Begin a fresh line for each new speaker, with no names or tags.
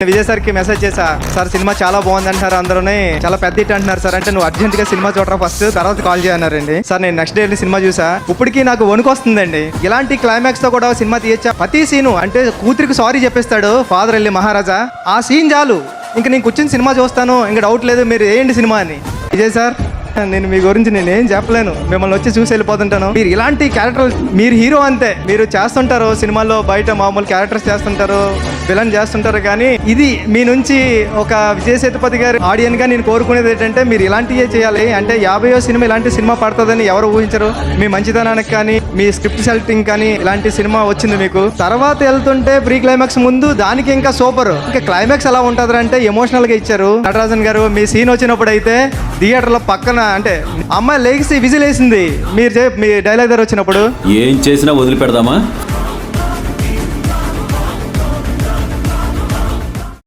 విజయ్ సార్కి మెసేజ్ చేశా, sir cinema చాలా బాగుంది అంటున్నారు, అందరూ చాలా పెద్ద హిట్ అంటున్నారు సార్. అంటే నువ్వు అర్జెంట్ గా సినిమా చూడరా ఫస్ట్, తర్వాత కాల్ చేయన్నారండి. సార్ నేను నెక్స్ట్ డే సినిమా చూసా, ఇప్పటికీ నాకు వణుకు వస్తుందండి. ఇలాంటి క్లైమాక్స్ తో కూడా సినిమా తీయచ్చా? ప్రతి సీను అంటే కూతురికి సారీ చెప్పేస్తాడు ఫాదర్ వెళ్ళి మహారాజా, ఆ సీన్ చాలు ఇంక నేను కూర్చొని సినిమా చూస్తాను, ఇంకా డౌట్ లేదు, మీరు ఏంటి సినిమా అని. విజయ్ సార్ నేను మీ గురించి నేనేం చెప్పలేను, మిమ్మల్ని వచ్చి చూసి వెళ్ళిపోతుంటాను. మీరు ఇలాంటి క్యారెక్టర్, మీరు హీరో అంతే, మీరు చేస్తుంటారు సినిమాల్లో, బయట మామూలు క్యారెక్టర్స్ చేస్తుంటారు, విలన్ చేస్తుంటారు, కానీ ఇది మీ నుంచి ఒక విజయ్ సేతుపతి గారి ఆడియన్ గా నేను కోరుకునేది ఏంటంటే మీరు ఇలాంటివే చేయాలి. అంటే 50వ సినిమా ఇలాంటి సినిమా పడుతుందని ఎవరు ఊహించరు. మీ మంచితనానికి కానీ, మీ స్క్రిప్ట్ సెలెక్టింగ్ కానీ ఇలాంటి సినిమా వచ్చింది మీకు. తర్వాత వెళ్తుంటే ప్రీ క్లైమాక్స్ ముందు దానికి ఇంకా సూపర్. ఇంకా క్లైమాక్స్ ఎలా ఉంటుంది అంటే ఎమోషనల్ గా ఇచ్చారు. నటరాజన్ గారు మీ సీన్ వచ్చినప్పుడు అయితే థియేటర్ లో పక్కన అంటే అమ్మాయి లేచి విజిల్ వేసింది మీ డైలాగ్ దగ్గర వచ్చినప్పుడు.
ఏం చేసినా వదిలిపెడదామా?